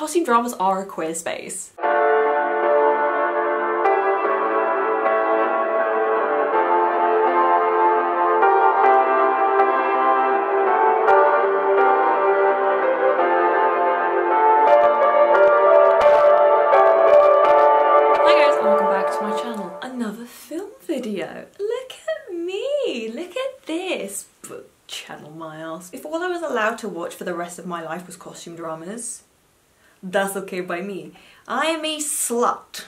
costume dramas are a queer space. Another film video. Look at me, look at this. But channel my ass. If all I was allowed to watch for the rest of my life was costume dramas, that's okay by me. I am a slut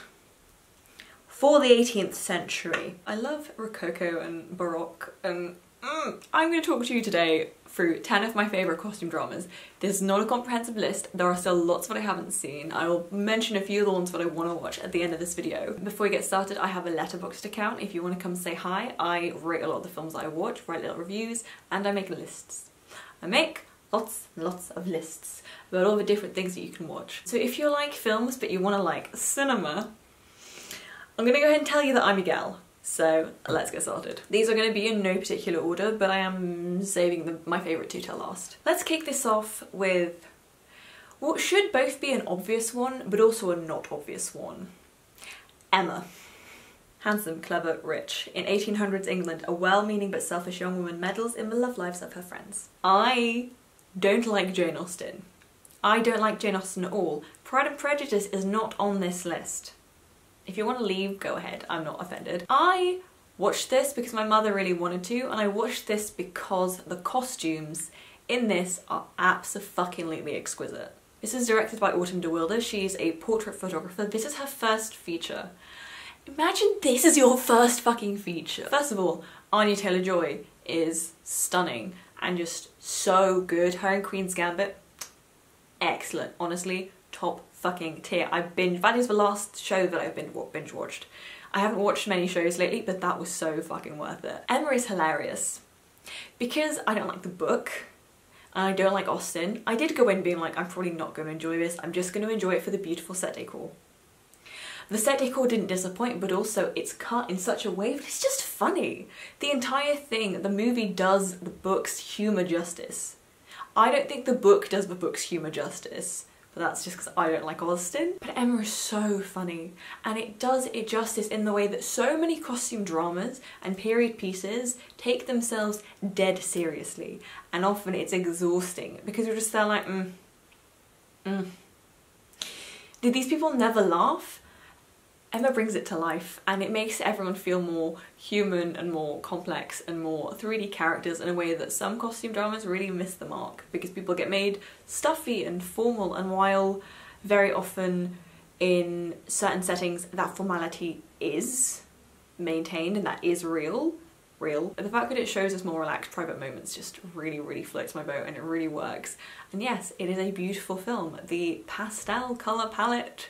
for the 18th century. I love Rococo and Baroque and I'm going to talk to you today through 10 of my favourite costume dramas. This is not a comprehensive list, there are still lots that I haven't seen. I will mention a few of the ones that I want to watch at the end of this video. Before we get started, I have a Letterboxd account if you want to come say hi. I rate a lot of the films that I watch, write little reviews, and I make lists. I make lots and lots of lists about all the different things that you can watch. So if you like films but you want to like cinema, I'm going to go ahead and tell you that I'm a gal. So let's get started. These are going to be in no particular order, but I am saving my favourite two till last. Let's kick this off with what should both be an obvious one, but also a not obvious one. Emma. Handsome, clever, rich. In 1800s England, a well-meaning but selfish young woman meddles in the love lives of her friends. I don't like Jane Austen. I don't like Jane Austen at all. Pride and Prejudice is not on this list. If you want to leave, go ahead, I'm not offended. I watched this because my mother really wanted to, and I watched this because the costumes in this are abso-fucking-lutely exquisite. This is directed by Autumn de Wilde. She's a portrait photographer. This is her first feature. Imagine this is your first fucking feature. First of all, Anya Taylor-Joy is stunning and just so good. Her and Queen's Gambit, excellent, honestly, top fucking tier. That is the last show that I've binge watched. I haven't watched many shows lately, but that was so fucking worth it. Emma is hilarious. Because I don't like the book, and I don't like Austen, I did go in being like, I'm probably not going to enjoy this, I'm just going to enjoy it for the beautiful set decor. The set decor didn't disappoint, but also it's cut in such a way that it's just funny. The entire thing, the movie does the book's humour justice. I don't think the book does the book's humour justice. But that's just because I don't like Austen. But Emma is so funny, and it does it justice in the way that so many costume dramas and period pieces take themselves dead seriously, and often it's exhausting because you're just there like, Did these people never laugh? Emma brings it to life, and it makes everyone feel more human and more complex and more 3D characters in a way that some costume dramas really miss the mark, because people get made stuffy and formal, and while very often in certain settings that formality is maintained and that is real, the fact that it shows us more relaxed private moments just really floats my boat, and it really works. And yes, it is a beautiful film. The pastel colour palette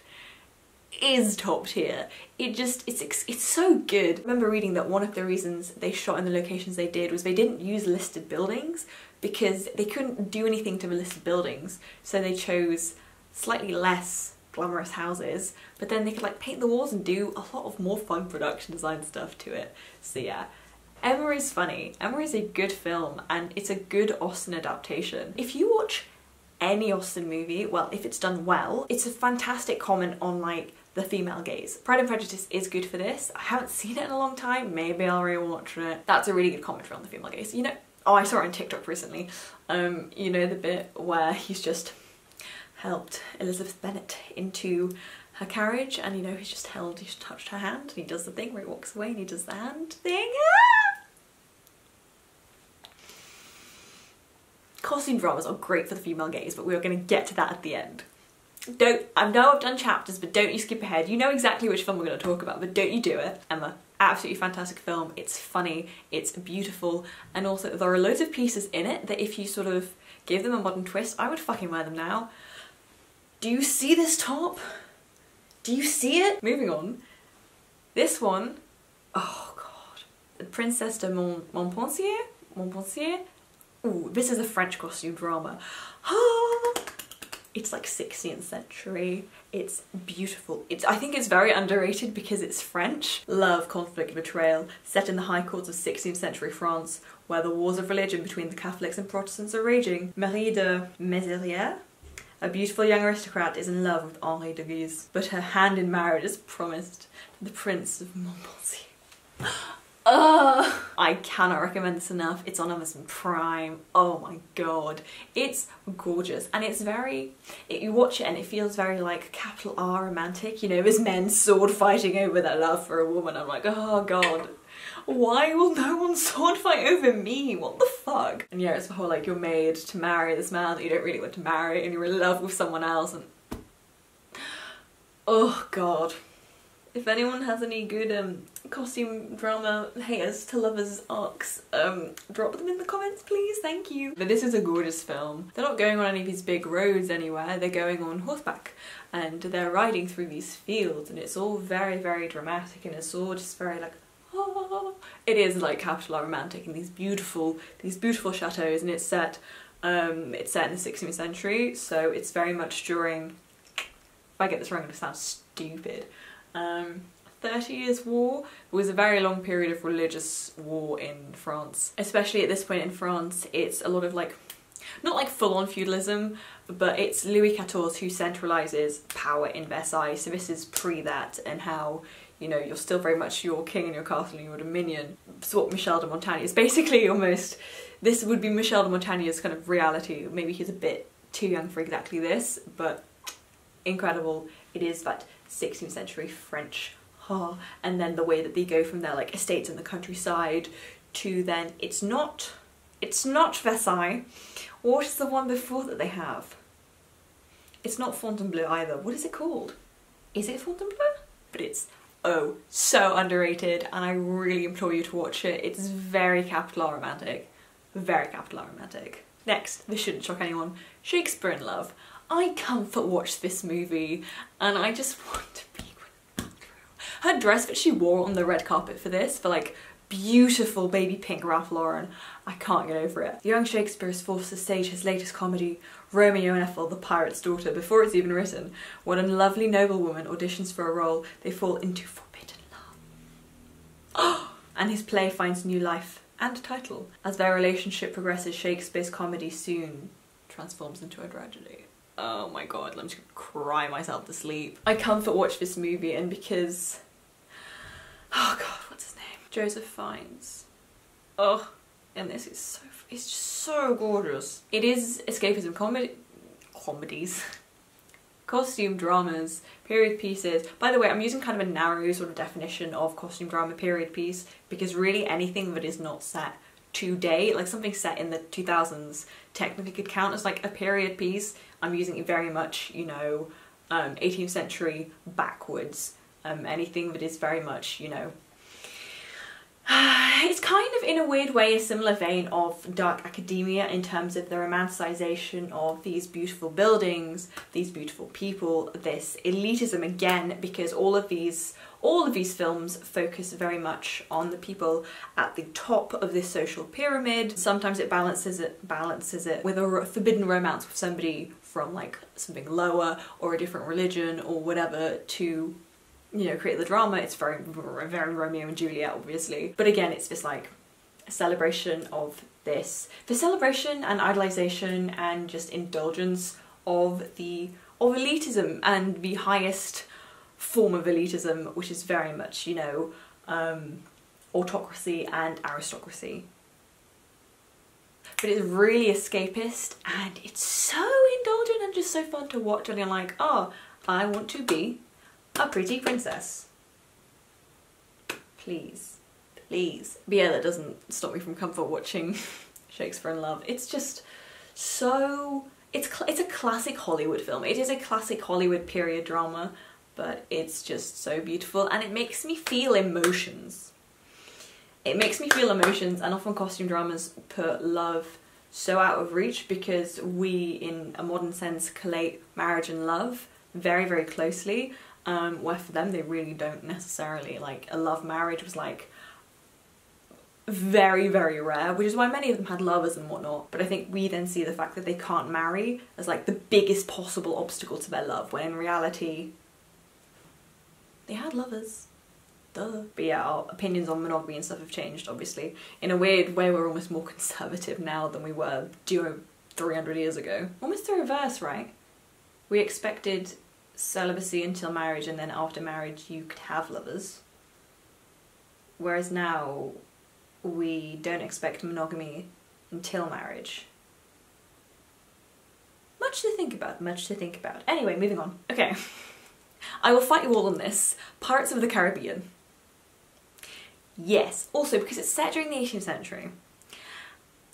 is top tier. It's so good. I remember reading that one of the reasons they shot in the locations they did was they didn't use listed buildings because they couldn't do anything to the listed buildings, so they chose slightly less glamorous houses, but then they could like paint the walls and do a lot of more fun production design stuff to it. So yeah, Emma is funny. Emma is a good film, and it's a good Austen adaptation. If you watch any Austen movie, well, if it's done well, it's a fantastic comment on like the female gaze. Pride and Prejudice is good for this. I haven't seen it in a long time, maybe I'll rewatch it. That's a really good commentary on the female gaze. You know, oh, I saw it on TikTok recently. You know the bit where he's just helped Elizabeth Bennet into her carriage, and you know, he's just touched her hand, and he does the thing where he walks away and he does the hand thing. Costume dramas are great for the female gaze, but we are going to get to that at the end. I know I've done chapters, but don't you skip ahead. You know exactly which film we're going to talk about, but don't you do it. Emma, absolutely fantastic film. It's funny, it's beautiful, and also there are loads of pieces in it that if you sort of gave them a modern twist, I would fucking wear them now. Do you see this top? Do you see it? Moving on. This one, oh god. The Princess of Montpensier? Ooh, this is a French costume drama. It's like 16th century. It's beautiful. I think it's very underrated because it's French. Love, conflict, betrayal, set in the high courts of 16th century France, where the wars of religion between the Catholics and Protestants are raging. Marie de Mézières, A beautiful young aristocrat is in love with Henri de Guise, but her hand in marriage is promised to the Prince of Montpensier. I cannot recommend this enough. It's on Amazon Prime. Oh my god. It's gorgeous, and it's you watch it and it feels very like capital R romantic, you know, as men sword fighting over their love for a woman. I'm like, oh god. Why will no one sword fight over me? What the fuck? And yeah, it's the whole like you're made to marry this man that you don't really want to marry and you're in love with someone else and... Oh god. If anyone has any good costume drama haters to lovers arcs, drop them in the comments please, thank you. But this is a gorgeous film. They're not going on any of these big roads anywhere, they're going on horseback and they're riding through these fields and it's all very, very dramatic and it's all just very like, oh. It is like capital R romantic in these beautiful chateaus, and it's set in the 16th century, so it's very much during, if I get this wrong I'm gonna sound stupid, 30 Years' War. It was a very long period of religious war in France. Especially at this point in France, it's a lot of like, not like full-on feudalism, but it's Louis XIV who centralises power in Versailles, so this is pre that, and how, you know, you're still very much your king and your castle and your dominion. So what Michel de Montaigne is basically almost, this would be Michel de Montaigne's kind of reality. Maybe he's a bit too young for exactly this, but incredible. It is that 16th century French, and then the way that they go from their like estates in the countryside to then it's not Versailles. What is the one before that they have? It's not Fontainebleau either. What is it called? Is it Fontainebleau? But it's, oh, so underrated, and I really implore you to watch it. It's very capital R romantic. Very capital R romantic. Next, this shouldn't shock anyone, Shakespeare in Love. I comfort watch this movie and I just want to be with Andrew. Her dress that she wore on the red carpet for this, for like beautiful baby pink Ralph Lauren, I can't get over it. Young Shakespeare is forced to stage his latest comedy, Romeo and Ethel, the Pirate's Daughter, before it's even written. When a lovely noblewoman auditions for a role, they fall into forbidden love. And his play finds new life and title. As their relationship progresses, Shakespeare's comedy soon transforms into a tragedy. Oh my god, I'm just gonna cry myself to sleep. I comfort watch this movie, and because, oh god, what's his name? Joseph Fiennes. Oh, and this is so, it's just so gorgeous. It is escapism comedies, costume dramas, period pieces. By the way, I'm using kind of a narrow sort of definition of costume drama period piece because really anything that is not set today, like something set in the 2000s, technically could count as like a period piece. I'm using it very much, you know, 18th century backwards. Anything that is very much, you know, it's kind of in a weird way a similar vein of dark academia in terms of the romanticization of these beautiful buildings, these beautiful people, this elitism again, because all of these films focus very much on the people at the top of this social pyramid. Sometimes it balances it with a forbidden romance with somebody from like something lower or a different religion or whatever to, you know, create the drama. It's very, very Romeo and Juliet, obviously. But again, it's just like a celebration of this. The celebration and idolization and just indulgence of elitism and the highest form of elitism, which is very much, you know, autocracy and aristocracy. But it's really escapist and it's so indulgent and just so fun to watch, and you're like, oh, I want to be a pretty princess. Please, please. But yeah, that doesn't stop me from comfort watching Shakespeare in Love. It's just so, it's a classic Hollywood film. It is a classic Hollywood period drama, but it's just so beautiful and it makes me feel emotions. It makes me feel emotions, and often costume dramas put love so out of reach because we, in a modern sense, collate marriage and love very, very closely. Where for them they really don't necessarily. Like a love marriage was like very, very rare, which is why many of them had lovers and whatnot. But I think we then see the fact that they can't marry as like the biggest possible obstacle to their love, when in reality they had lovers. Duh. But yeah, our opinions on monogamy and stuff have changed, obviously. In a weird way, we're almost more conservative now than we were 300 years ago. Almost the reverse, right? We expected celibacy until marriage, and then after marriage you could have lovers. Whereas now, we don't expect monogamy until marriage. Much to think about, much to think about. Anyway, moving on. Okay. I will fight you all on this. Pirates of the Caribbean. Yes, also because it's set during the 18th century.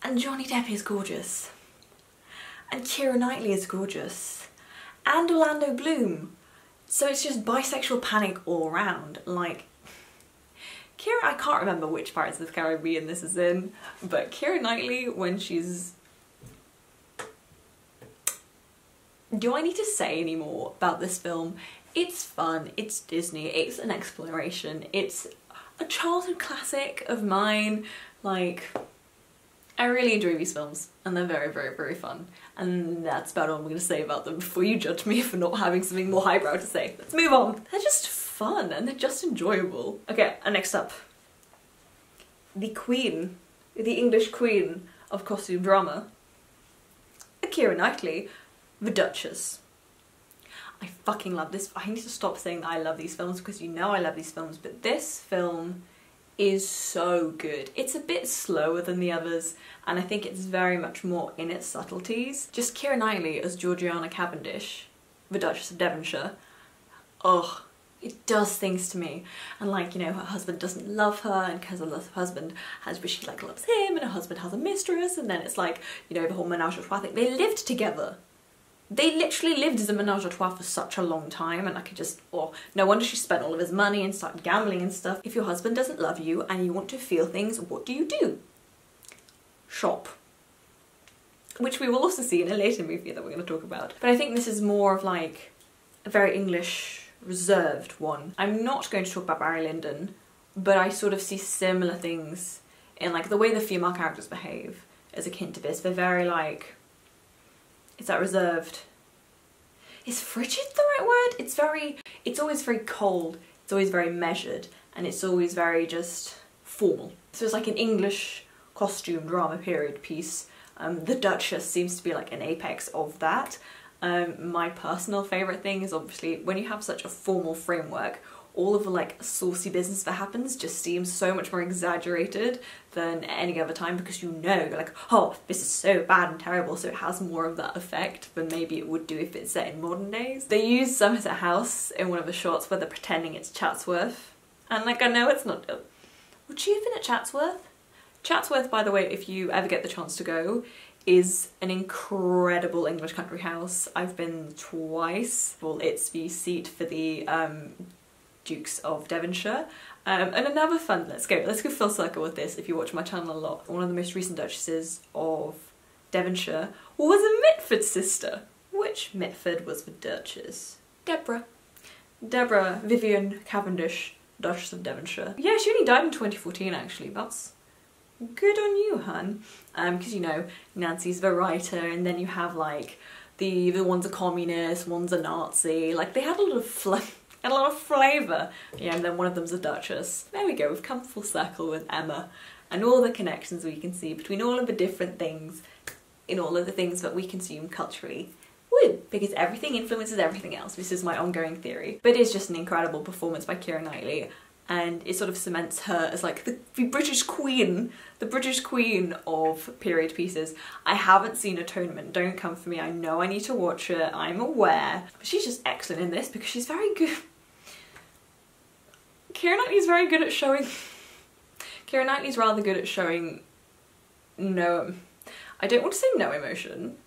And Johnny Depp is gorgeous. And Keira Knightley is gorgeous. And Orlando Bloom. So it's just bisexual panic all around. Like, Keira, I can't remember which Pirates of the Caribbean this is in, but Keira Knightley, when she's... Do I need to say any more about this film? It's fun, it's Disney, it's an exploration, it's a childhood classic of mine. Like, I really enjoy these films, and they're very, very, very fun. And that's about all I'm going to say about them before you judge me for not having something more highbrow to say. Let's move on. They're just fun, and they're just enjoyable. Okay, and next up. The Queen, the English Queen of costume drama. Keira Knightley, the Duchess. I fucking love this. I need to stop saying that I love these films because you know I love these films, but this film is so good. It's a bit slower than the others, and I think it's very much more in its subtleties. Just Keira Knightley as Georgiana Cavendish, the Duchess of Devonshire. Ugh, it does things to me. And like, you know, her husband doesn't love her, and because her husband but she like loves him, and her husband has a mistress, and then it's like, you know, the whole menage a trois thing. They lived together. They literally lived as a menage a trois for such a long time, and I could just, oh, no wonder she spent all of his money and started gambling and stuff. If your husband doesn't love you and you want to feel things, what do? Shop. Which we will also see in a later movie that we're going to talk about. But I think this is more of like a very English, reserved one. I'm not going to talk about Barry Lyndon, but I sort of see similar things in like the way the female characters behave is akin to this. They're very like, it's that reserved. Is frigid the right word? It's always very cold, it's always very measured, and it's always very just formal. So it's like an English costume drama period piece. The Duchess seems to be like an apex of that. My personal favourite thing is obviously when you have such a formal framework, all of the like saucy business that happens just seems so much more exaggerated than any other time, because you know, you're like, oh, this is so bad and terrible, so it has more of that effect than maybe it would do if it's set in modern days. They use Somerset House in one of the shots where they're pretending it's Chatsworth, and like, I know it's not... Would she have been at Chatsworth? Chatsworth, by the way, if you ever get the chance to go, is an incredible English country house. I've been twice. Well, it's the seat for the Dukes of Devonshire. And another fun, let's go full circle with this if you watch my channel a lot. One of the most recent Duchesses of Devonshire was a Mitford sister. Which Mitford was the Duchess? Deborah Vivian Cavendish, Duchess of Devonshire. Yeah, she only died in 2014 actually. That's good on you, hun. Because you know, Nancy's the writer, and then you have like the one's a communist, one's a Nazi. Like they had a lot of flavour. Yeah, and then one of them's a Duchess. There we go, we've come full circle with Emma and all the connections we can see between all of the different things in all of the things that we consume culturally. Woo! Because everything influences everything else. This is my ongoing theory. But it is just an incredible performance by Keira Knightley, and it sort of cements her as like the British Queen, the British Queen of period pieces. I haven't seen Atonement, don't come for me, I know I need to watch it, I'm aware. But she's just excellent in this because she's very good. Keira Knightley's very good at showing... Keira Knightley's rather good at showing no... I don't want to say no emotion,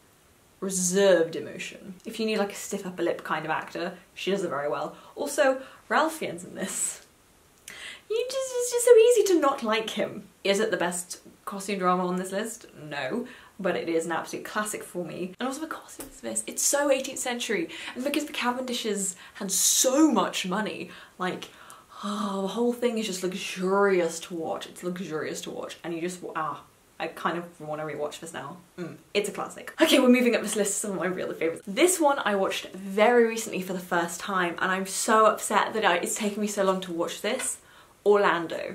reserved emotion. If you need like a stiff upper lip kind of actor, she does it very well. Also, Ralph Fiennes in this. It's just so easy to not like him. Is it the best costume drama on this list? No, but it is an absolute classic for me. And also the costumes of this, it's so 18th century, and because the Cavendishes had so much money, like, oh, the whole thing is just luxurious to watch. It's luxurious to watch, and you just, I kind of want to rewatch this now. It's a classic. Okay, we're moving up this list to some of my real favourites. This one I watched very recently for the first time, and I'm so upset that it's taken me so long to watch this. Orlando.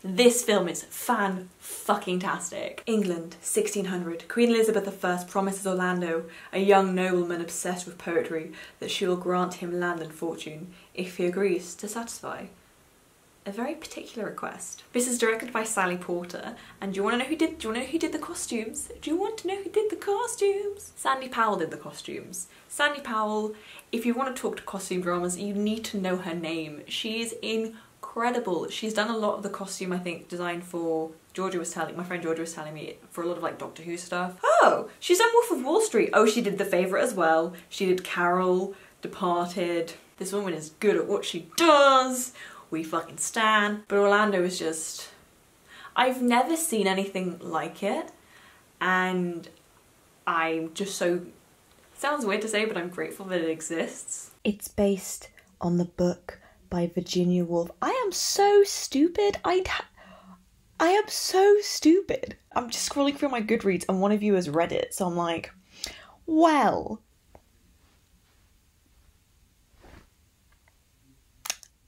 This film is fan-fucking-tastic. England, 1600. Queen Elizabeth I promises Orlando, a young nobleman obsessed with poetry, that she will grant him land and fortune if he agrees to satisfy a very particular request. This is directed by Sally Porter, and do you want to know who did the costumes? Do you want to know who did the costumes? Sandy Powell did the costumes. Sandy Powell, if you want to talk to costume dramas, you need to know her name. She is incredible. She's done a lot of the costume, I think, designed for my friend Georgia was telling me, for a lot of like Doctor Who stuff. Oh, she's done Wolf of Wall Street. Oh, she did The Favourite as well. She did Carol, Departed. This woman is good at what she does. We fucking stan. But Orlando is just, I've never seen anything like it, and I'm just so, sounds weird to say, but I'm grateful that it exists. It's based on the book by Virginia Woolf. I am so stupid. I am so stupid. I'm just scrolling through my Goodreads and one of you has read it, so I'm like, well.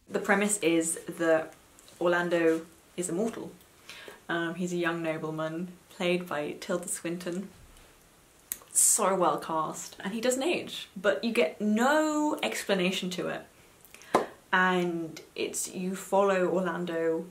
The premise is that Orlando is immortal. He's a young nobleman played by Tilda Swinton. So well cast. And he doesn't age, but you get no explanation to it. And you follow Orlando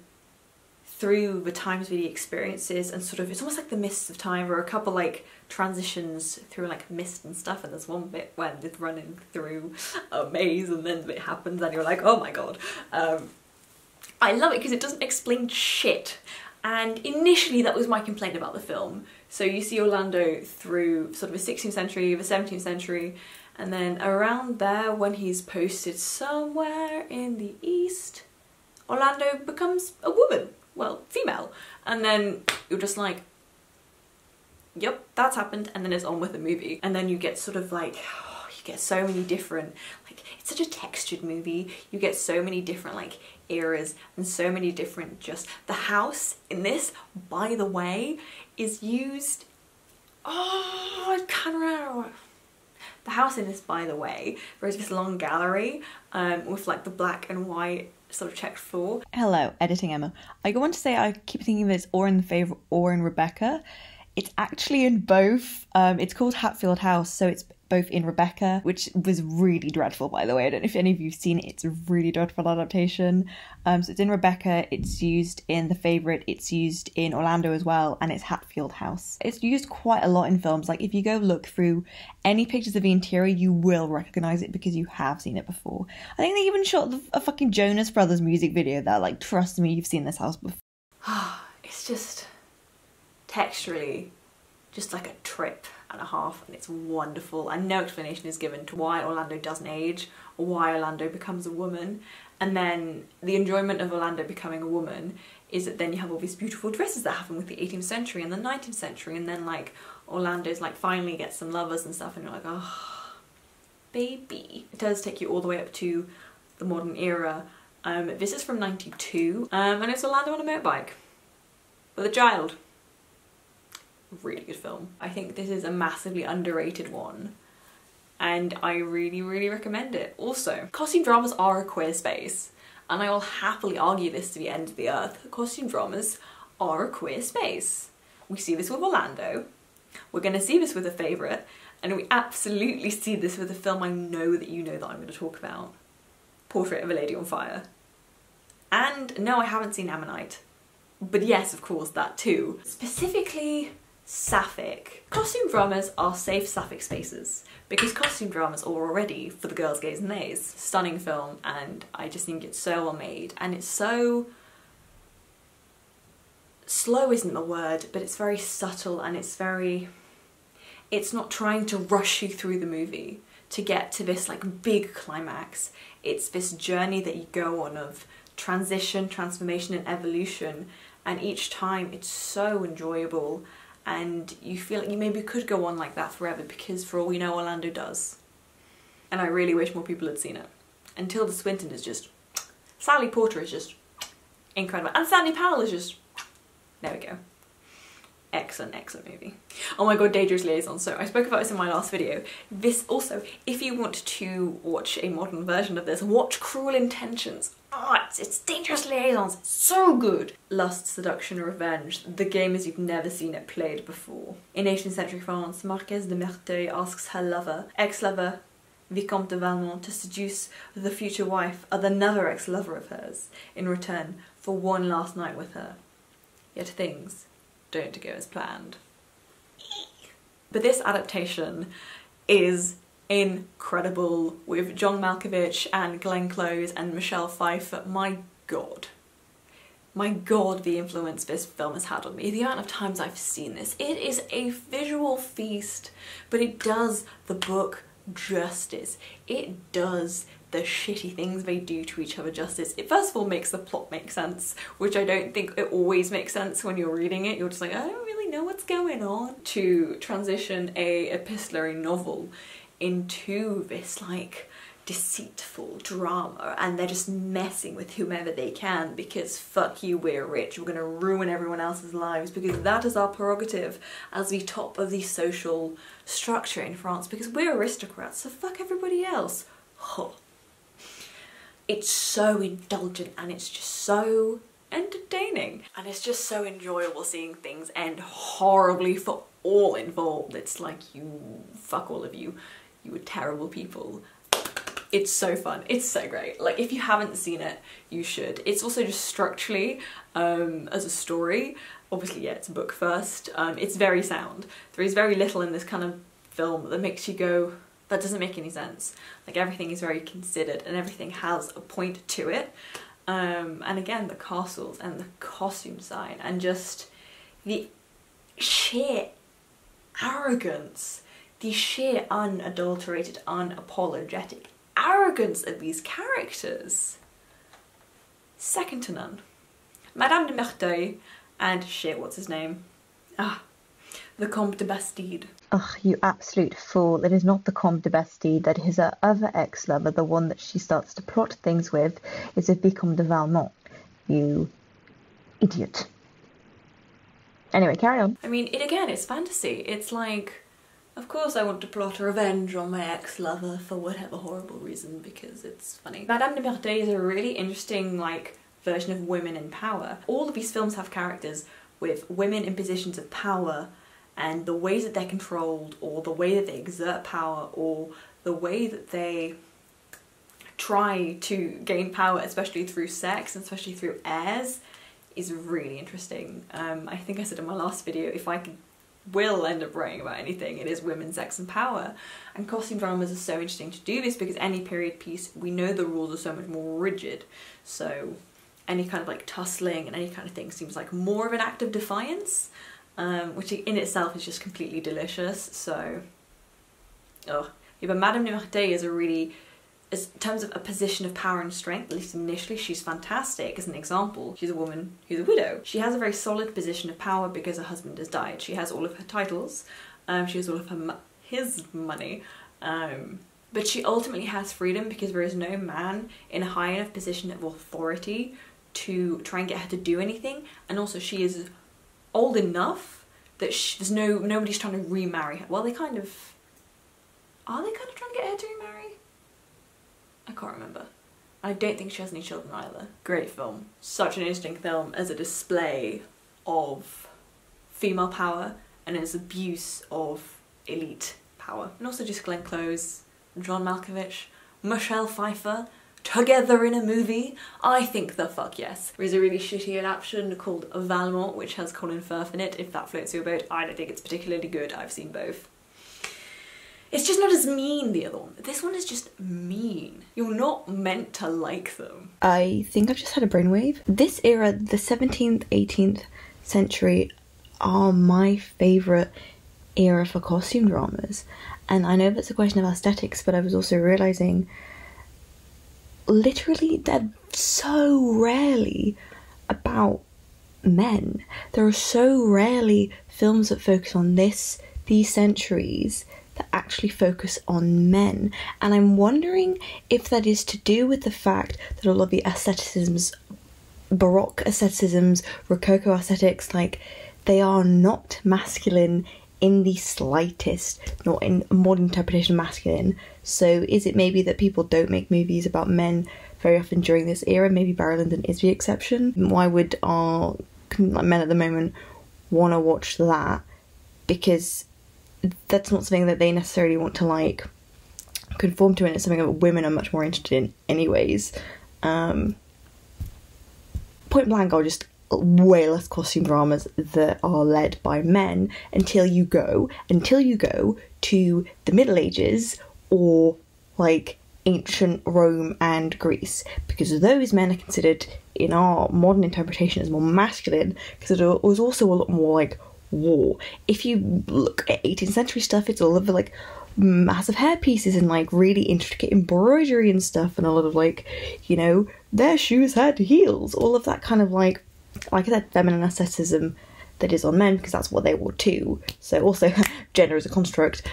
through the times that he experiences, and sort of, it's almost like the mists of time. There are a couple like transitions through like mist and stuff, and there's one bit when they're running through a maze and then it happens and you're like, oh my god. I love it because it doesn't explain shit, and initially that was my complaint about the film. So you see Orlando through sort of the 16th century, the 17th century, and then around there when he's posted somewhere in the east, Orlando becomes a woman. Well, female. And then you're just like, yep, that's happened, and then it's on with the movie. And then you get sort of like, oh, you get so many different, like, it's such a textured movie. You get so many different like eras and so many different, just, the house in this, by the way, is used, oh, I can't remember. The house in this, by the way, there is this long gallery with like the black and white sort of checked floor. Hello, editing Emma. I go on to say I keep thinking that it's or in The Favourite or in Rebecca. It's actually in both. It's called Hatfield House, so it's both in Rebecca, which was really dreadful, by the way. I don't know if any of you've seen it. It's a really dreadful adaptation. So it's in Rebecca, it's used in The Favourite, it's used in Orlando as well, and it's Hatfield House. It's used quite a lot in films. Like, if you go look through any pictures of the interior, you will recognise it because you have seen it before. I think they even shot a fucking Jonas Brothers music video there. Like, trust me, you've seen this house before. It's just texturally just like a trip and a half, and it's wonderful, and no explanation is given to why Orlando doesn't age or why Orlando becomes a woman. And then the enjoyment of Orlando becoming a woman is that then you have all these beautiful dresses that happen with the 18th century and the 19th century, and then like Orlando's like finally gets some lovers and stuff, and you're like, oh baby. It does take you all the way up to the modern era. This is from 92, and it's Orlando on a motorbike with a child. Really good film. I think this is a massively underrated one, and I really, really recommend it. Also, costume dramas are a queer space, and I will happily argue this to the end of the earth. Costume dramas are a queer space. We see this with Orlando, we're going to see this with The Favourite, and we absolutely see this with a film I know that you know that I'm going to talk about. Portrait of a Lady on Fire. And no, I haven't seen Antoinette, but yes, of course, that too. Specifically sapphic. Costume dramas are safe sapphic spaces because costume dramas are already for the girls, gays and theys. Stunning film, and I just think it's so well made, and it's so slow isn't the word, but it's very subtle, and it's not trying to rush you through the movie to get to this like big climax. It's this journey that you go on of transition, transformation and evolution, and each time it's so enjoyable. And you feel like you maybe could go on like that forever, because for all we know, Orlando does. And I really wish more people had seen it. And Tilda Swinton is just, Sally Porter is just incredible. And Sandy Powell is just, there we go. Excellent, excellent movie. Oh my god, Dangerous Liaisons. So I spoke about this in my last video. This also, if you want to watch a modern version of this, watch Cruel Intentions. Oh, it's Dangerous Liaisons. It's so good. Lust, seduction, revenge. The game as you've never seen it played before. In 18th century France, Marquise de Merteuil asks her lover, ex-lover, Vicomte de Valmont, to seduce the future wife of another ex-lover of hers in return for one last night with her. Yet things don't go as planned. But this adaptation is incredible, with John Malkovich and Glenn Close and Michelle Pfeiffer. My god, the influence this film has had on me. The amount of times I've seen this. It is a visual feast, but it does the book justice. It does the shitty things they do to each other justice. It first of all makes the plot make sense, which I don't think it always makes sense when you're reading it. You're just like, I don't really know what's going on. To transition a epistolary novel into this like deceitful drama, and they're just messing with whomever they can because fuck you, we're rich, we're gonna ruin everyone else's lives because that is our prerogative as the top of the social structure in France, because we're aristocrats, so fuck everybody else. Huh. It's so indulgent and it's just so entertaining, and it's just so enjoyable seeing things end horribly for all involved. It's like, you fuck all of you, you were terrible people. It's so fun, it's so great. Like, if you haven't seen it, you should. It's also just structurally, as a story, obviously, yeah, it's a book first, it's very sound. There is very little in this kind of film that makes you go, that doesn't make any sense. Like, everything is very considered and everything has a point to it. And again, the castles and the costume design and just the sheer arrogance, the sheer unadulterated, unapologetic arrogance of these characters. Second to none. Madame de Merteuil and shit, what's his name? The Comte de Bastide. Ugh, you absolute fool. It is not the Comte de Bastide. That is her other ex-lover, the one that she starts to plot things with, is a Vicomte de Valmont. You idiot. Anyway, carry on. I mean, it's fantasy. It's like, of course I want to plot a revenge on my ex-lover for whatever horrible reason, because it's funny. Madame de Merteuil is a really interesting, like, version of women in power. All of these films have characters with women in positions of power, and the ways that they're controlled, or the way that they exert power, or the way that they try to gain power, especially through sex, and especially through heirs, is really interesting. I think I said in my last video, if I will end up writing about anything, it is women, sex and power. And costume dramas are so interesting to do this because any period piece, we know the rules are so much more rigid. So any kind of like tussling and any kind of thing seems like more of an act of defiance, which in itself is just completely delicious. So, yeah, but Madame de Merteuil is a really, in terms of a position of power and strength, at least initially, she's fantastic. As an example, she's a woman who's a widow. She has a very solid position of power because her husband has died. She has all of her titles, she has all of his money, but she ultimately has freedom because there is no man in a high enough position of authority to try and get her to do anything, and also she is old enough that nobody's trying to remarry her. Well, are they kind of trying to get her to remarry? I can't remember. I don't think she has any children either. Great film. Such an interesting film as a display of female power and as abuse of elite power. And also just Glenn Close, John Malkovich, Michelle Pfeiffer, together in a movie. I think the fuck yes. There is a really shitty adaptation called Valmont, which has Colin Firth in it, if that floats your boat. I don't think it's particularly good. I've seen both. It's just not as mean, the other one. This one is just mean. You're not meant to like them. I think I've just had a brainwave. This era, the 17th, 18th century, are my favourite era for costume dramas. And I know that's a question of aesthetics, but I was also realising literally they're so rarely about men. There are so rarely films that focus on these centuries that actually focus on men, and I'm wondering if that is to do with the fact that a lot of the aestheticisms, Baroque aestheticisms, Rococo aesthetics, like, they are not masculine in the slightest not in a modern interpretation of masculine. So is it maybe that people don't make movies about men very often during this era? Maybe Barry Lyndon is the exception. Why would our men at the moment want to watch that? Because that's not something that they necessarily want to like conform to, and it's something that women are much more interested in anyways. Point blank, are just way less costume dramas that are led by men until you go to the Middle Ages or like ancient Rome and Greece, because those men are considered in our modern interpretation as more masculine, because it was also a lot more like war. If you look at 18th century stuff, it's all of the like massive hair pieces and like really intricate embroidery and stuff, and a lot of like, you know, their shoes had heels, all of that kind of like I said, feminine asceticism that is on men, because that's what they wore too. So also gender is a construct.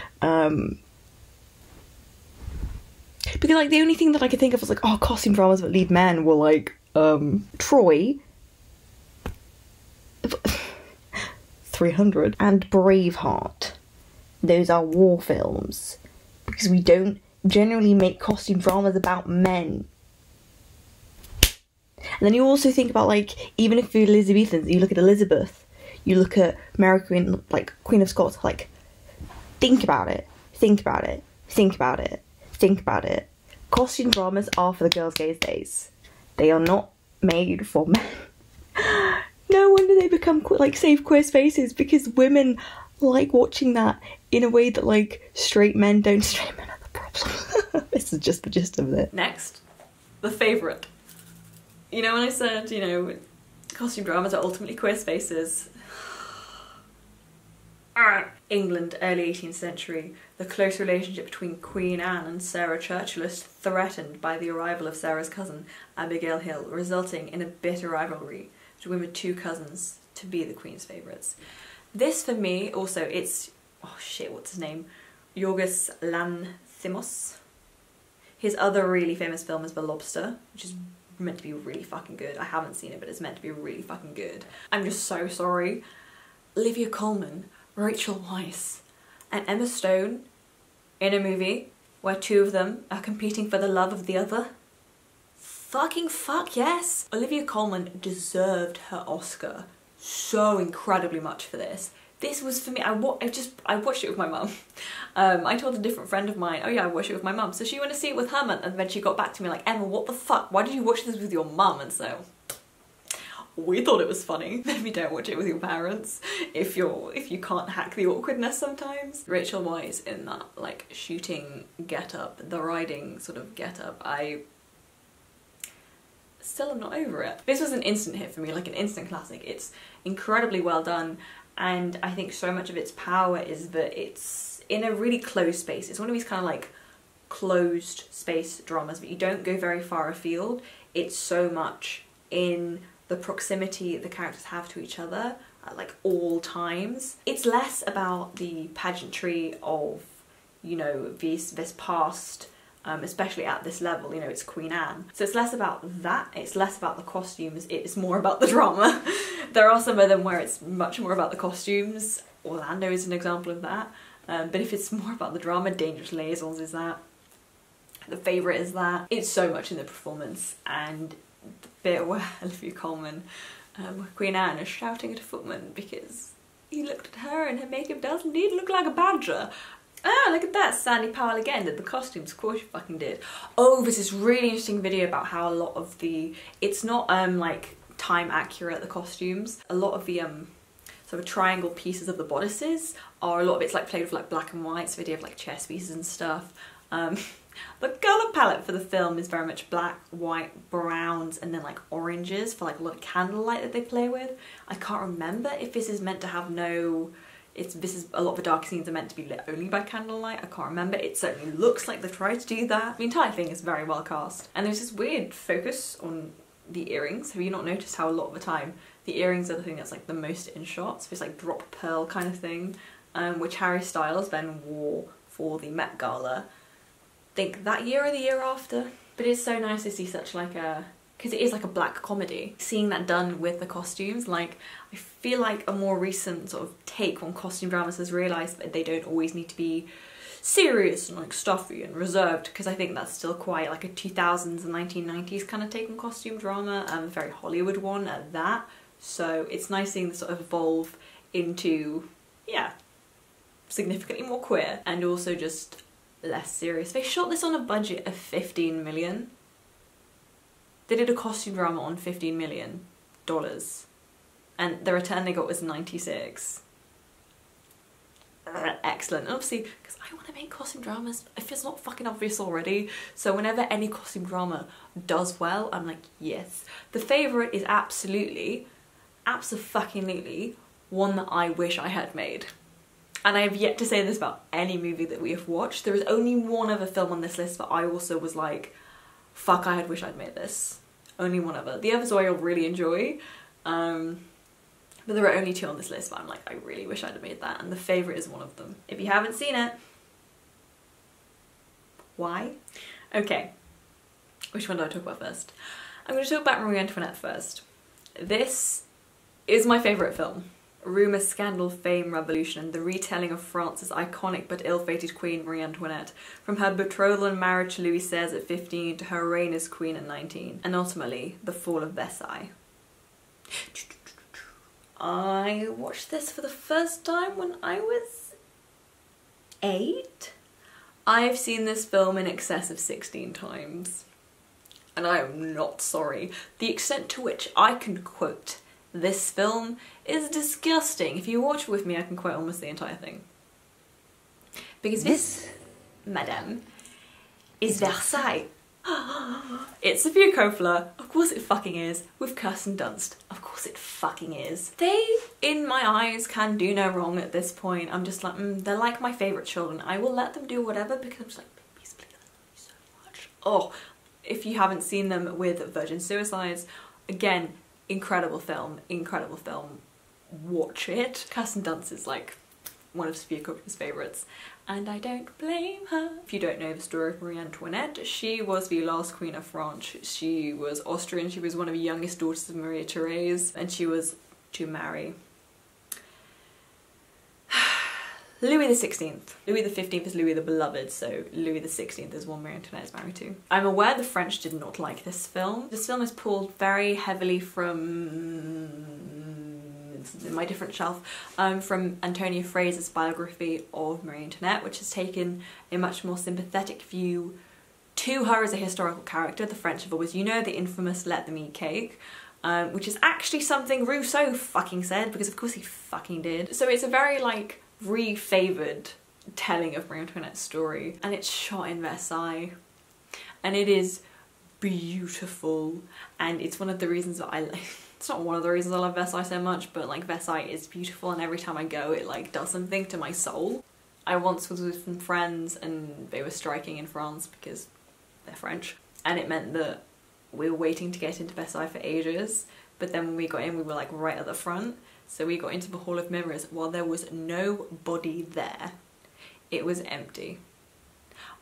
Because like the only thing that I could think of was like, oh, costume dramas that lead men were like Troy, 300, and Braveheart. Those are war films, because we don't generally make costume dramas about men. And then you also think about, like, even if you're Elizabethans, you look at Elizabeth, you look at Mary Queen, like, Queen of Scots, like, think about it. Costume dramas are for the girls' gays days. They are not made for men. No wonder they become, like, safe queer spaces, because women like watching that in a way that, like, straight men don't. Straight men are the problem. This is just the gist of it. Next, the favourite. You know when I said, you know, costume dramas are ultimately queer spaces? England, early 18th century. The close relationship between Queen Anne and Sarah Churchill is threatened by the arrival of Sarah's cousin, Abigail Hill, resulting in a bitter rivalry between the two cousins to be the Queen's favourites. This, for me, also, it's... oh shit, what's his name? Yorgos Lanthimos. His other really famous film is The Lobster, which is meant to be really fucking good. I haven't seen it, but it's meant to be really fucking good. I'm just so sorry. Olivia Colman, Rachel Weisz, and Emma Stone in a movie where two of them are competing for the love of the other. Fucking fuck yes! Olivia Colman deserved her Oscar so incredibly much for this. This was, for me, I watched it with my mum. I told a different friend of mine, oh yeah, I watched it with my mum. So she went to see it with her mum, and then she got back to me like, Emma, what the fuck? Why did you watch this with your mum? And so, we thought it was funny. Maybe don't watch it with your parents if you can't hack the awkwardness sometimes. Rachel Weisz in that, like, shooting get-up, the riding sort of get-up, I still am not over it. This was an instant hit for me, like an instant classic. It's incredibly well done. And I think so much of its power is that it's in a really closed space. It's one of these kind of like closed space dramas, but you don't go very far afield. It's so much in the proximity the characters have to each other at like all times. It's less about the pageantry of, you know, this past, especially at this level, you know, it's Queen Anne. So it's less about that, it's less about the costumes, it's more about the drama. There are some of them where it's much more about the costumes. Orlando is an example of that. But if it's more about the drama, Dangerous Liaisons is that. The Favourite is that. It's so much in the performance, and the bit where Olivia Colman, Queen Anne, is shouting at a footman because he looked at her and her makeup does indeed look like a badger. Ah, look at that, Sandy Powell again did the costumes, of course you fucking did. Oh, there's this really interesting video about how a lot of the, it's not like time accurate, the costumes. A lot of the sort of triangle pieces of the bodices are, a lot of it's like played with like black and white, so they have like chess pieces and stuff. The colour palette for the film is very much black, white, browns, and then like oranges for like a lot of candlelight that they play with. I can't remember if this is meant to have no... this is a lot of the dark scenes are meant to be lit only by candlelight. I can't remember. It certainly looks like they've tried to do that. The entire thing is very well cast. And there's this weird focus on the earrings. Have you not noticed how a lot of the time the earrings are the thing that's like the most in shots? This like drop pearl kind of thing, which Harry Styles then wore for the Met Gala. I think that year or the year after. But it's so nice to see such like a because it is like a black comedy. Seeing that done with the costumes, like, I feel like a more recent sort of take on costume dramas has realised that they don't always need to be serious and like stuffy and reserved, because I think that's still quite like a 2000s and 1990s kind of take on costume drama, a very Hollywood one at that. So it's nice seeing this sort of evolve into, yeah, significantly more queer and also just less serious. They shot this on a budget of 15 million. They did a costume drama on $15 million, and the return they got was 96. Excellent. And obviously, because I want to make costume dramas, if it's not fucking obvious already, so whenever any costume drama does well, I'm like, yes. The Favourite is absolutely one that I wish I had made. And I have yet to say this about any movie that we have watched. There is only one other film on this list that I also was like, fuck, I had wished I'd made this. Only one other. The others I really enjoy. But there are only two on this list, but I'm like, I really wish I'd have made that, and The Favourite is one of them. If you haven't seen it, why? Okay, which one do I talk about first? I'm going to talk about Marie Antoinette first. This is my favourite film. Rumour, scandal, fame, revolution, the retelling of France's iconic but ill-fated queen Marie Antoinette, from her betrothal and marriage to Louis XVI at 15 to her reign as queen at 19, and ultimately the fall of Versailles. I watched this for the first time when I was 8. I've seen this film in excess of 16 times, and I am not sorry. The extent to which I can quote this film is disgusting. If you watch with me, I can quote almost the entire thing. Because this, madame, is Versailles. It's Sophia Coppola, of course it fucking is, with Kirsten Dunst, of course it fucking is. They, in my eyes, can do no wrong at this point. I'm just like, they're like my favourite children. I will let them do whatever because I'm just like, babies, please, I love you so much. Oh, if you haven't seen them with Virgin Suicides, again, incredible film, watch it. Kirsten Dunst is like one of Sophia Coppola's favourites, and I don't blame her. If you don't know the story of Marie Antoinette, she was the last queen of France. She was Austrian, she was one of the youngest daughters of Maria Therese, and she was to marry Louis XVI. Louis XV is Louis the Beloved, so Louis XVI is one Marie Antoinette is married to. I'm aware the French did not like this film. This film is pulled very heavily from, in my different shelf, from Antonia Fraser's biography of Marie Antoinette, which has taken a much more sympathetic view to her as a historical character. The French have always, you know, the infamous let them eat cake, which is actually something Rousseau fucking said, because of course he fucking did. So it's a very like re-favoured telling of Marie Antoinette's story, and it's shot in Versailles, and it is beautiful, and it's one of the reasons that I like, it's not one of the reasons I love Versailles so much, but like Versailles is beautiful, and every time I go it like does something to my soul. I once was with some friends and they were striking in France because they're French, and it meant that we were waiting to get into Versailles for ages, but then when we got in we were like right at the front. So we got into the Hall of Mirrors while there was nobody there. It was empty.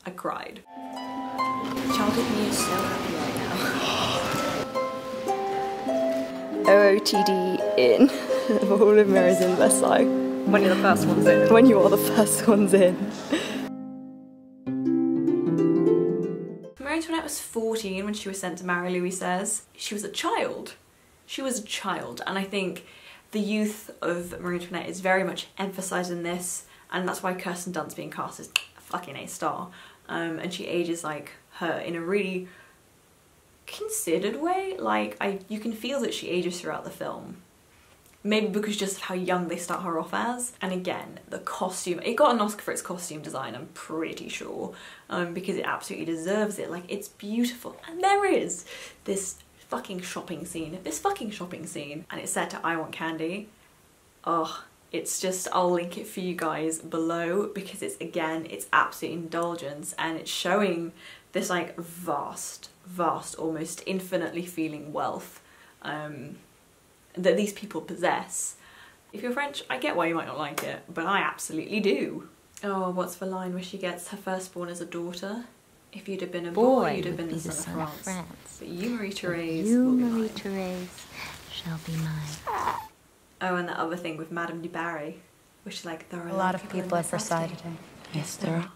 I cried. Childhood me is so happy right now. OOTD in the Hall of Mirrors in Versailles. When you're the first ones in. When you are the first ones in. Marie Antoinette was 14 when she was sent to marry Louis XVI. She was a child. She was a child, and I think the youth of Marie Antoinette is very much emphasised in this, and that's why Kirsten Dunst being cast as a fucking A-star. And she ages like her in a really considered way. Like, you can feel that she ages throughout the film. Maybe because just of how young they start her off as. And again, the costume, it got an Oscar for its costume design, I'm pretty sure, because it absolutely deserves it. Like, it's beautiful. And there is this fucking shopping scene, and it's set to I Want Candy. Oh, it's just, I'll link it for you guys below, because it's, again, it's absolute indulgence, and it's showing this like vast, almost infinitely feeling wealth that these people possess. If you're French, I get why you might not like it, but I absolutely do. Oh, what's the line where she gets her firstborn as a daughter? If you'd have been a boy, you'd have been the son of France. But you, Marie-Therese, will be mine. Marie-Therese, shall be mine. Oh, and the other thing with Madame du Barry, which is like, there are A lot of people have recited it. Yes, there are.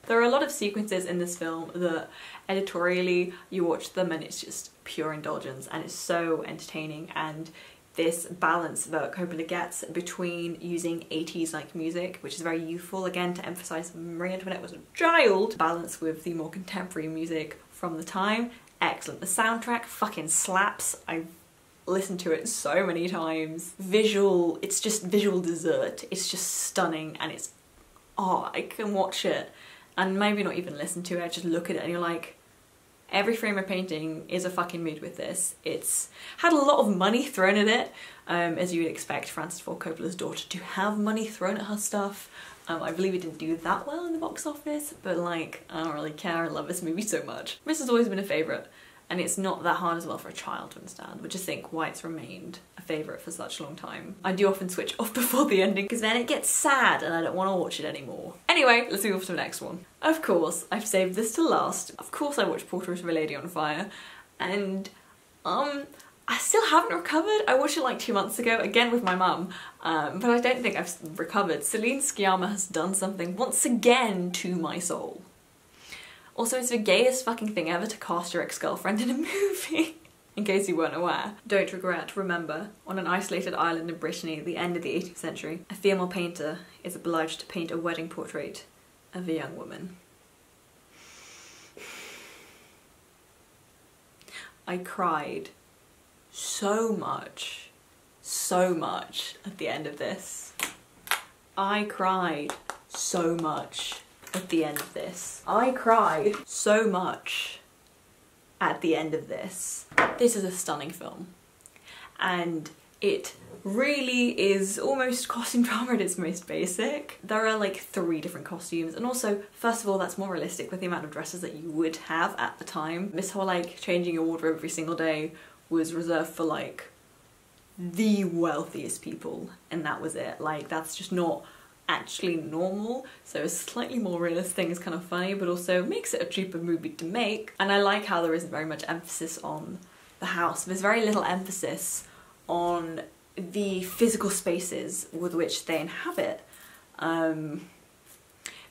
There are a lot of sequences in this film that editorially you watch them and it's just pure indulgence and it's so entertaining, and this balance that Coppola gets between using 80s like music, which is very youthful, again to emphasise Marie Antoinette was a child, balance with the more contemporary music from the time. Excellent. The soundtrack fucking slaps. I've listened to it so many times. Visual, it's just visual dessert. It's just stunning, and it's, oh, I can watch it and maybe not even listen to it, just look at it and you're like, every frame of painting is a fucking mood with this. It's had a lot of money thrown at it, as you would expect Francis Ford Coppola's daughter to have money thrown at her stuff. I believe it didn't do that well in the box office, but like, I don't really care, I love this movie so much. This has always been a favourite, and it's not that hard as well for a child to understand, which is think why it's remained a favourite for such a long time. I do often switch off before the ending because then it gets sad and I don't want to watch it anymore. Anyway, let's move on to the next one. Of course, I've saved this to last. Of course I watched Portrait of a Lady on Fire, and I still haven't recovered. I watched it like 2 months ago, again with my mum, but I don't think I've recovered. Celine Sciamma has done something once again to my soul. Also, it's the gayest fucking thing ever to cast your ex-girlfriend in a movie. In case you weren't aware. Don't regret, remember, on an isolated island in Brittany at the end of the 18th century, a female painter is obliged to paint a wedding portrait of a young woman. I cried so much at the end of this. I cried so much at the end of this. I cried so much at the end of this. This is a stunning film, and it really is almost costume drama at its most basic. There are like 3 different costumes, and also, first of all, that's more realistic with the amount of dresses that you would have at the time. This whole like changing your wardrobe every single day was reserved for like the wealthiest people, and that was it. Like, that's just not actually normal, so a slightly more realist thing is kind of funny, but also makes it a cheaper movie to make. And I like how there isn't very much emphasis on the house. There's very little emphasis on the physical spaces with which they inhabit, because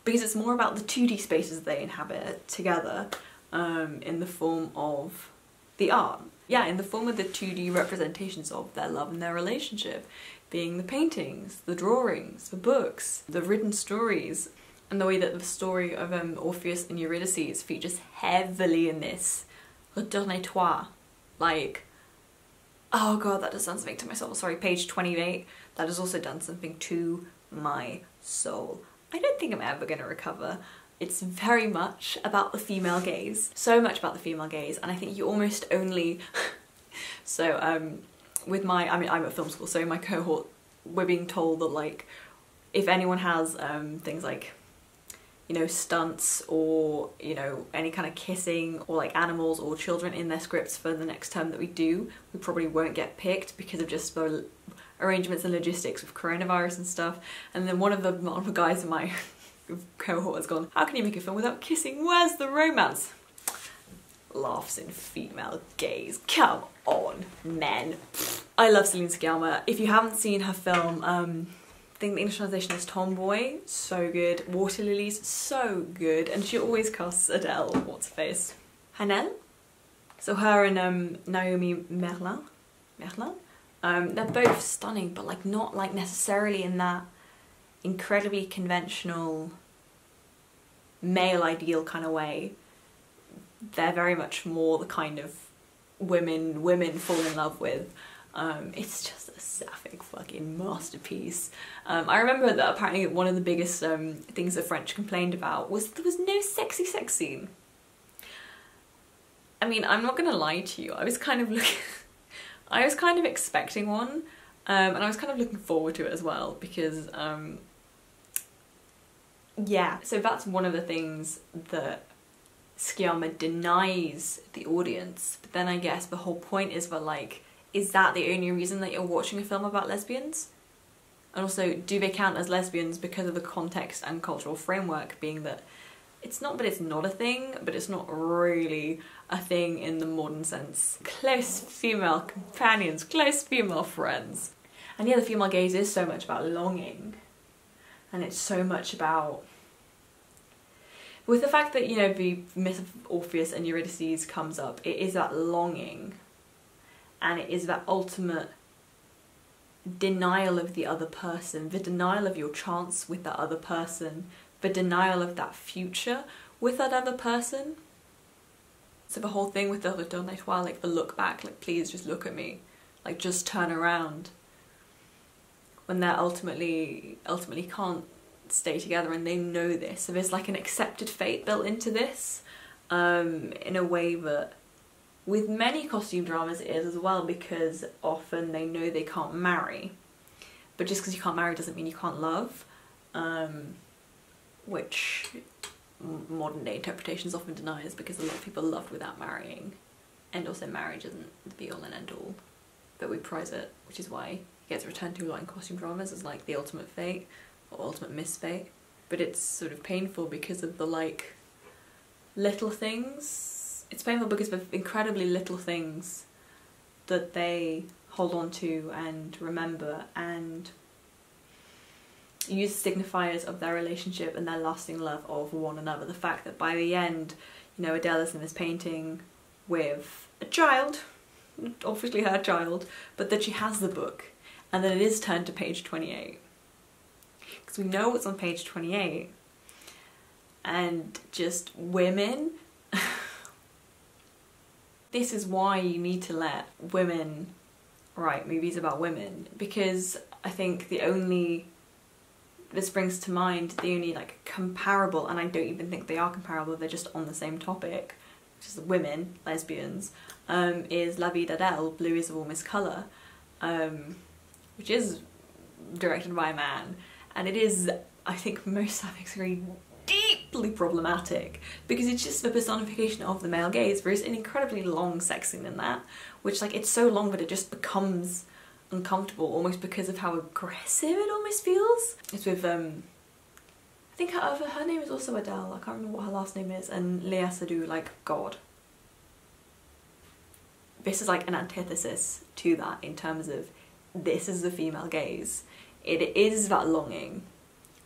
it's more about the 2D spaces they inhabit together, in the form of the art. Yeah, in the form of the 2D representations of their love and their relationship, being the paintings, the drawings, the books, the written stories, and the way that the story of Orpheus and Eurydice features heavily in this. Retourne-toi. Like, oh god, that has done something to my soul. Sorry, page 28. That has also done something to my soul. I don't think I'm ever going to recover. It's very much about the female gaze. So much about the female gaze, and I think you almost only... So, with my... I mean, I'm at film school, so in my cohort, we're being told that, like, if anyone has things like, you know, stunts or, you know, any kind of kissing or, like, animals or children in their scripts for the next term that we do, we probably won't get picked because of just the arrangements and logistics with coronavirus and stuff. And then one of the guys in my cohort has gone, how can you make a film without kissing? Where's the romance? Laughs in female gaze. Come on, men. I love Celine Sciamma. If you haven't seen her film, I think the English translation is Tomboy. So good. Water Lilies, so good. And she always casts Adele, what's her face? Hanel? So her and Naomi Merlin. They're both stunning, but like not like necessarily in that incredibly conventional male ideal kind of way. They're very much more the kind of women fall in love with. It's just a sapphic fucking masterpiece. I remember that apparently one of the biggest things the French complained about was there was no sexy sex scene. I mean, I'm not gonna lie to you, I was kind of expecting one, and I was kind of looking forward to it as well, because yeah, so that's one of the things that Sciamma denies the audience. But then I guess the whole point is that, like, is that the only reason that you're watching a film about lesbians? And also, do they count as lesbians because of the context and cultural framework being that it's not a thing, but it's not really a thing in the modern sense. Close female companions, close female friends. And yeah, the female gaze is so much about longing. And it's so much about, with the fact that, you know, the myth of Orpheus and Eurydice comes up, it is that longing. And it is that ultimate denial of the other person, the denial of your chance with that other person, the denial of that future with that other person. So the whole thing with the Retour d'Étoile, like the look back, like please just look at me, like just turn around. When they're ultimately can't stay together and they know this. So there's like an accepted fate built into this, in a way that with many costume dramas it is as well, because often they know they can't marry. But just because you can't marry doesn't mean you can't love, which modern day interpretations often denies, because a lot of people loved without marrying. And also marriage isn't the be all and end all, but we prize it, which is why it gets returned to a lot in costume dramas as like the ultimate fate or ultimate misfate. But it's sort of painful because of the like little things. It's painful because of incredibly little things that they hold on to and remember and use signifiers of their relationship and their lasting love of one another. The fact that by the end, you know, Adele is in this painting with a child, obviously her child, but that she has the book and that it is turned to page 28. Because we know what's on page 28, and just women. This is why you need to let women write movies about women, because I think this brings to mind the only like comparable, and I don't even think they are comparable, they're just on the same topic, which is women, lesbians, is La Vie d'Adèle, Blue is the Warmest Colour, which is directed by a man, and it is, I think, most sapphicsally deeply problematic because it's just the personification of the male gaze. There's an incredibly long sex scene in that, which like it's so long that it just becomes uncomfortable almost because of how aggressive it almost feels. It's with I think her name is also Adele, I can't remember what her last name is, and Léa Seydoux, like God. This is like an antithesis to that in terms of this is the female gaze. It is that longing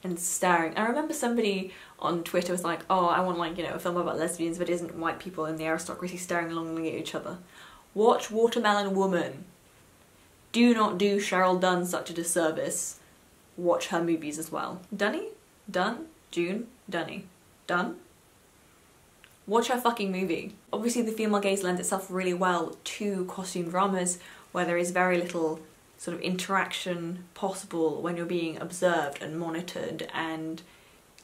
and staring. I remember somebody on Twitter was like, oh, I want like, you know, a film about lesbians but isn't white people in the aristocracy staring longingly at each other. Watch Watermelon Woman. Do not do Cheryl Dunn such a disservice. Watch her movies as well. Dunny? Dunn? June? Dunny. Dunn? Watch her fucking movie. Obviously the female gaze lends itself really well to costume dramas where there is very little sort of interaction possible when you're being observed and monitored and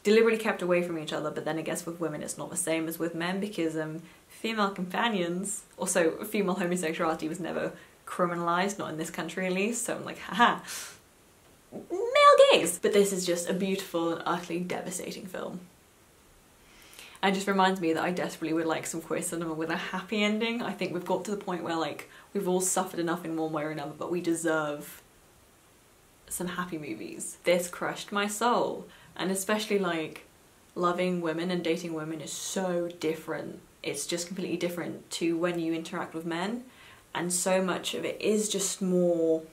deliberately kept away from each other. But then I guess with women it's not the same as with men, because female companions, also female homosexuality was never criminalised, not in this country at least, so I'm like, haha, male gaze. But this is just a beautiful and utterly devastating film. And it just reminds me that I desperately would like some queer cinema with a happy ending. I think we've got to the point where like we've all suffered enough in one way or another, but we deserve some happy movies. This crushed my soul, and especially like loving women and dating women is so different. It's just completely different to when you interact with men, and so much of it is just more.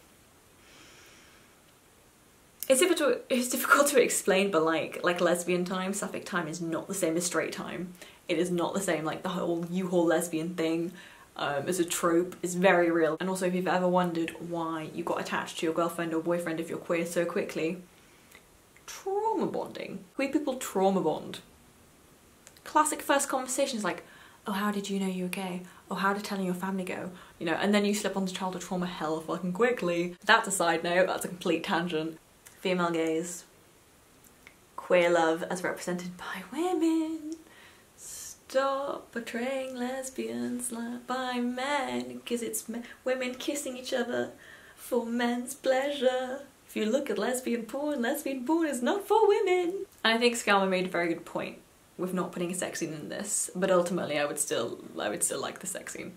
It's difficult to explain, but like lesbian time, sapphic time is not the same as straight time. It is not the same, like the whole U-Haul lesbian thing as a trope is very real. And also if you've ever wondered why you got attached to your girlfriend or boyfriend if you're queer so quickly, trauma bonding. Queer people trauma bond. Classic first conversations like, oh, how did you know you were gay? Oh, how did telling your family go? You know, and then you slip onto childhood trauma hell fucking quickly. That's a side note, that's a complete tangent. Female gaze, queer love as represented by women. Stop portraying lesbians by men, because it's women kissing each other for men's pleasure. If you look at lesbian porn is not for women. And I think Scalma made a very good point with not putting a sex scene in this, but ultimately I would still like the sex scene.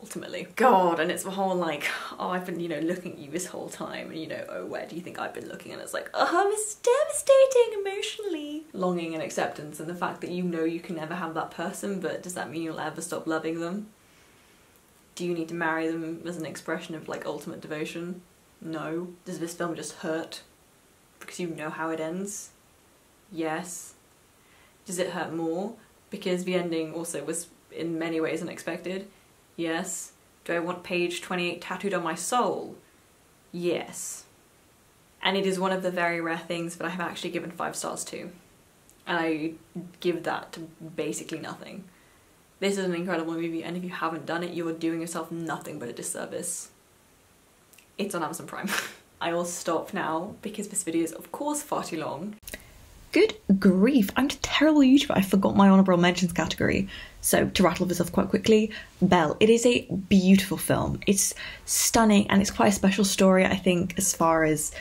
ultimately. God, and it's the whole like, oh, I've been, you know, looking at you this whole time, and you know, oh, where do you think I've been looking? And it's like, oh, it's devastating emotionally. Longing and acceptance, and the fact that you know you can never have that person, but does that mean you'll ever stop loving them? Do you need to marry them as an expression of like ultimate devotion? No. Does this film just hurt because you know how it ends? Yes. Does it hurt more because the ending also was in many ways unexpected? Yes. Do I want page 28 tattooed on my soul? Yes. And it is one of the very rare things that I have actually given 5 stars to. And I give that to basically nothing. This is an incredible movie, and if you haven't done it, you are doing yourself nothing but a disservice. It's on Amazon Prime. I will stop now because this video is of course far too long. Good grief, I'm a terrible YouTuber. I forgot my honourable mentions category. So to rattle this off quite quickly, Belle. It is a beautiful film. It's stunning and it's quite a special story, I think, as far as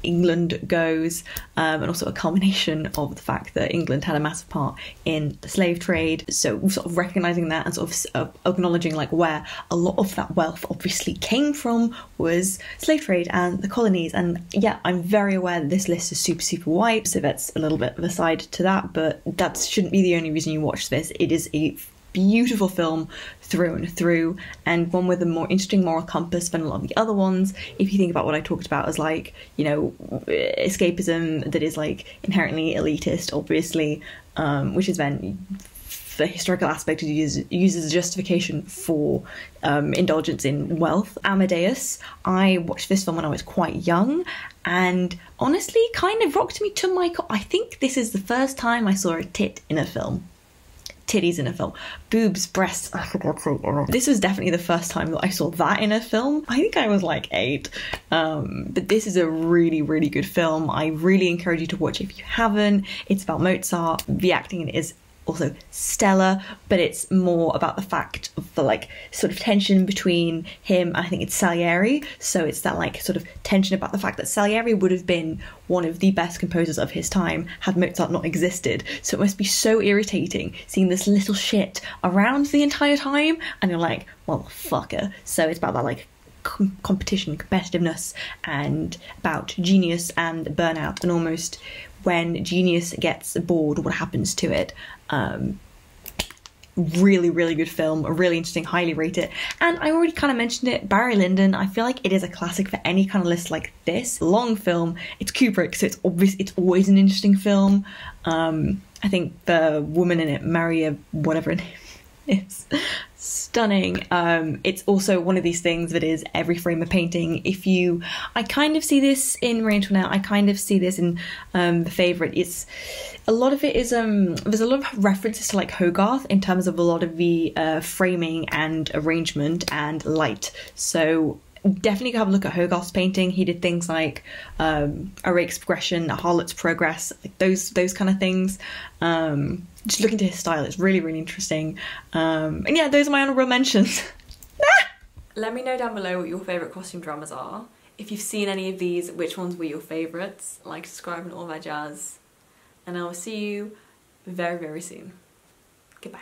England goes, and also a culmination of the fact that England had a massive part in the slave trade. So sort of recognising that and sort of acknowledging like where a lot of that wealth obviously came from was slave trade and the colonies. And yeah, I'm very aware that this list is super white, so that's a little bit of a side to that, but that shouldn't be the only reason you watch this. It is a beautiful film through and through, and one with a more interesting moral compass than a lot of the other ones. If you think about what I talked about as like, you know, escapism that is like inherently elitist, obviously, which is then the historical aspect uses as justification for indulgence in wealth. Amadeus, I watched this film when I was quite young, and honestly kind of rocked me to my core. I think this is the first time I saw a tit in a film. Titties in a film. Boobs, breasts, I forgot to. This was definitely the first time that I saw that in a film. I think I was like 8. But this is a really good film. I really encourage you to watch it if you haven't. It's about Mozart. The acting in it is also stellar, but it's more about the fact of the like sort of tension between him, I think it's Salieri, so it's that like sort of tension about the fact that Salieri would have been one of the best composers of his time had Mozart not existed. So it must be so irritating seeing this little shit around the entire time, and you're like, well, fucker. So it's about that like competition, competitiveness, and about genius and burnout, and almost when genius gets bored, what happens to it. Really good film, really interesting, highly rate it. And I already kind of mentioned it, Barry Lyndon. I feel like it is a classic for any kind of list like this. Long film, it's Kubrick, so it's obvious, it's always an interesting film. I think the woman in it, Maria whatever her name is, stunning. It's also one of these things that is every frame a painting. I kind of see this in Marie Antoinette, I kind of see this in The Favourite. It's a lot of it is there's a lot of references to like Hogarth in terms of a lot of the framing and arrangement and light. So definitely go have a look at Hogarth's painting. He did things like A Rake's Progression, A Harlot's Progress, like those kind of things. Just look into his style, it's really interesting. And yeah, those are my honourable mentions. Let me know down below what your favourite costume dramas are. If you've seen any of these, which ones were your favourites? Like, subscribe and all that jazz. And I will see you very soon. Goodbye.